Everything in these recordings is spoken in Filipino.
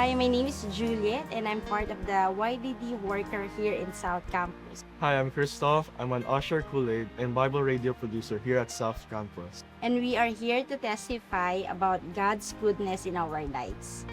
Hi, my name is Juliet and I'm part of the YDD worker here in South Campus. Hi, I'm Christoph. I'm an usher, Kool-Aid, and Bible radio producer here at South Campus. And we are here to testify about God's goodness in our lives.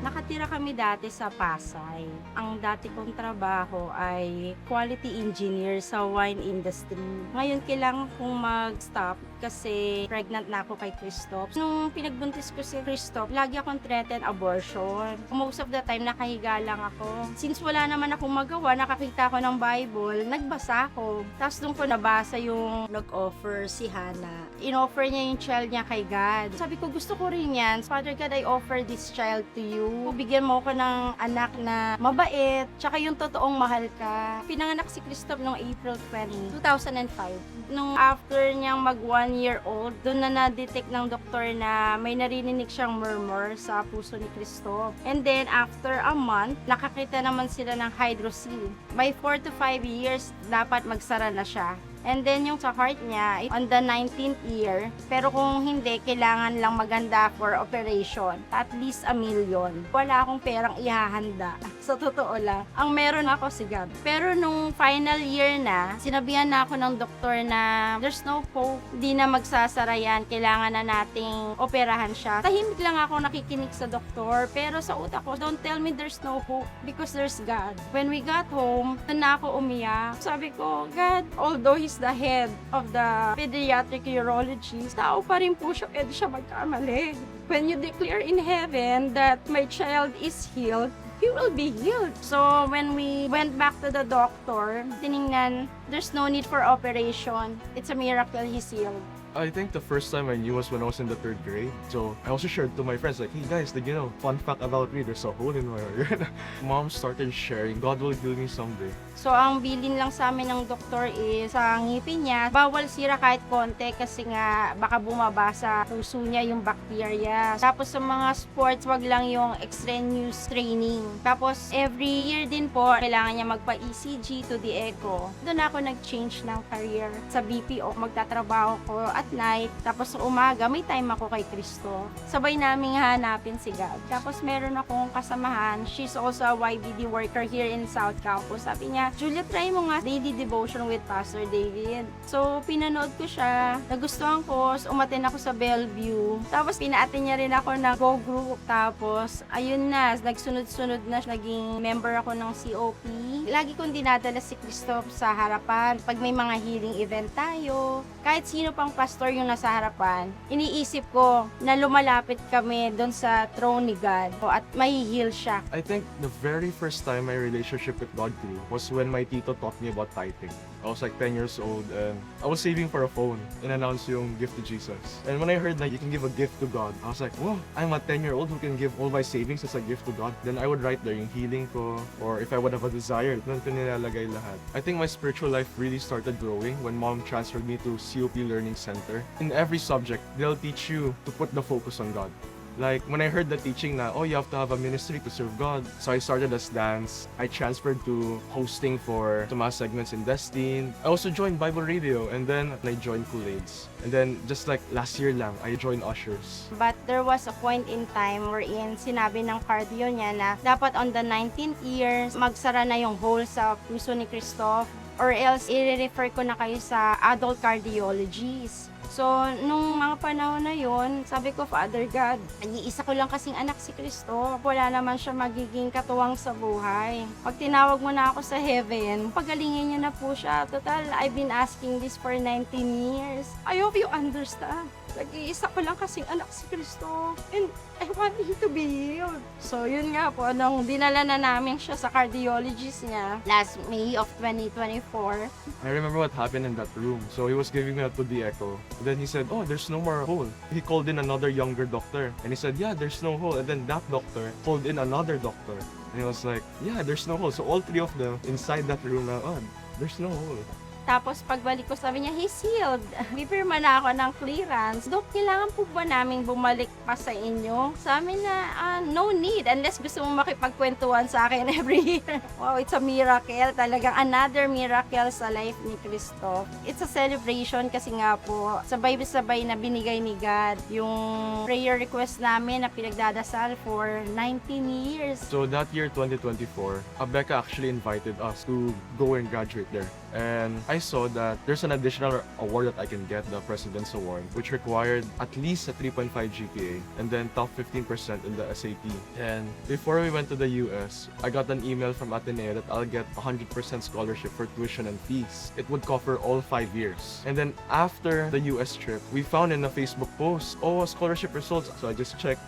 Nakatira kami dati sa Pasay. Ang dati kong trabaho ay quality engineer sa wine industry. Ngayon kailangan kong mag-stop kasi pregnant na ako kay Christoph. Nung pinagbuntis ko si Christoph, lagi akong threatened abortion. Most of the time, nakahiga lang ako. Since wala naman akong magawa, nakakita ko ng Bible, nagbasa ako. Tapos doon ko nabasa yung nag-offer si Hannah. In-offer niya yung child niya kay God. Sabi ko, gusto ko rin yan. Father God, I offer this child to you. Bigyan mo ko ng anak na mabait, tsaka yung totoong mahal ka. Pinanganak si Christoph noong April 20, 2005. Nung after niyang mag 1 year old, doon na na-detect ng doktor na may narinig siyang murmur sa puso ni Christoph. And then, after a month, nakakita naman sila ng hydrocele. By 4 to 5 years, dapat magsara na siya. And then yung sa heart niya, on the 19th year, pero kung hindi, kailangan lang maganda for operation. At least 1 million. Wala akong perang ihahanda. Sa totoo lang. Ang meron ako si God. Pero nung final year na, sinabihan na ako ng doktor na there's no hope. Di na magsasara yan. Kailangan na nating operahan siya. Tahimik lang ako nakikinig sa doktor. Pero sa utak ko, don't tell me there's no hope because there's God. When we got home, doon na ako umiyak. Sabi ko, God, although He's the head of the pediatric urologist, tao pa rin po siya, pwede siya magkamali. When you declare in heaven that my child is healed, he will be healed. So when we went back to the doctor, tiningnan, there's no need for operation. It's a miracle he's healed. I think the first time I knew was when I was in the 3rd grade. So I also shared to my friends like, hey guys, did you know, fun fact about me, there's a hole in my ear. Mom started sharing, God will heal me someday. So, ang bilin lang sa amin ng doktor is sa ngipin niya, bawal sira kahit konti kasi nga baka bumaba sa puso niya yung bacteria. Tapos sa mga sports, wag lang yung extraneous training. Tapos every year din po, kailangan niya magpa-ECG to the echo. Doon ako nag-change ng career. Sa BPO, magtatrabaho ko at night. Tapos sa umaga, may time ako kay Cristo. Sabay naming hanapin si God. Tapos meron akong kasamahan. She's also a YBD worker here in South Campus. Sabi niya, Julia, try mo nga daily devotion with Pastor David. So, pinanood ko siya. Nagustuhan ko. Umaten ako sa Bellevue. Tapos, pinaatin niya rin ako ng Go Group. Tapos, ayun na. Nagsunod-sunod na. Naging member ako ng COP. Lagi kong dinadala si Christoph sa harapan. Pag may mga healing event tayo, kahit sino pang pastor yung nasa harapan, iniisip ko na lumalapit kami doon sa throne ni God at may-heal siya. I think the very first time my relationship with God grew was when my tito taught me about tithing. I was like 10 years old and I was saving for a phone and announced yung gift to Jesus. And when I heard that you can give a gift to God, I was like, wow, I'm a 10-year-old who can give all my savings as a gift to God. Then I would write there yung healing ko, or if I would have a desire, doon ko nilalagay lahat. I think my spiritual life really started growing when Mom transferred me to COP Learning Center. In every subject, they'll teach you to put the focus on God. Like, when I heard the teaching na, oh, you have to have a ministry to serve God. So I started as dance. I transferred to hosting for Tomas segments in Destin. I also joined Bible radio, and then I joined Kool-Aids. And then, just like last year lang, I joined Ushers. But there was a point in time wherein sinabi ng cardio niya na dapat on the 19th year, magsara na yung hole sa puso ni Christoph, or else i-refer ko na kayo sa adult cardiologist. So, nung mga panahon na yon, sabi ko, Father God, iisa ko lang kasing anak si Cristo. Wala naman siya magiging katuwang sa buhay. Pag tinawag mo na ako sa heaven, pagalingin niya na po siya. Total, I've been asking this for 19 years. I hope you understand. Nag-iisa ko lang kasing anak si Cristo. And I want him to be healed. So, yun nga po, nung dinala na namin siya sa cardiologist niya last May of 2024. I remember what happened in that room. So he was giving me a 2D echo. And then he said, oh, there's no more hole. He called in another younger doctor. And he said, yeah, there's no hole. And then that doctor called in another doctor. And he was like, yeah, there's no hole. So all 3 of them inside that room, oh, there's no hole. Tapos pagbalik ko, sabi niya, he's healed. Bipirma na ako ng clearance. Dok, kailangan po ba namin bumalik pa sa inyo? Sabi na, no need unless gusto mo makipagkwentuhan sa akin every year. Wow, it's a miracle. Talagang another miracle sa life ni Cristo. It's a celebration kasi nga po, sabay-sabay na binigay ni God yung prayer request namin na pinagdadasal for 19 years. So that year, 2024, Becca actually invited us to go and graduate there. And I saw that there's an additional award that I can get, the President's Award, which required at least a 3.5 GPA and then top 15% in the SAT. And before we went to the US, I got an email from Ateneo that I'll get 100% scholarship for tuition and fees. It would cover all 5 years. And then after the US trip, we found in a Facebook post, scholarship results. So I just checked,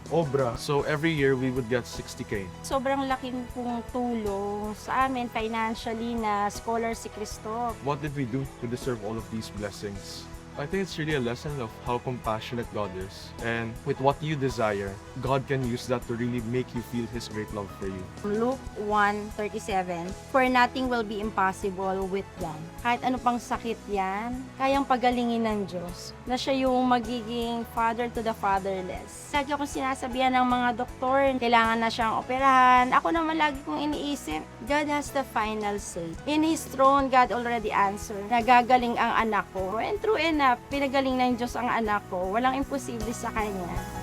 obra. So every year we would get 60K. Sobrang laking pong tulong sa amin financially na scholar si Cristo. What did we do to deserve all of these blessings? I think it's really a lesson of how compassionate God is. And with what you desire, God can use that to really make you feel His great love for you. Luke 1:37, for nothing will be impossible with God. Kahit ano pang sakit yan, kayang pagalingin ng Diyos. Na siya yung magiging father to the fatherless. Lagi akong sinasabihan ng mga doktor, kailangan na siyang operahan. Ako naman lagi kong iniisip, God has the final say. In His throne, God already answered. Nagagaling ang anak ko. And true enough, pinagaling ng Diyos ang anak ko. Walang imposible sa Kanya.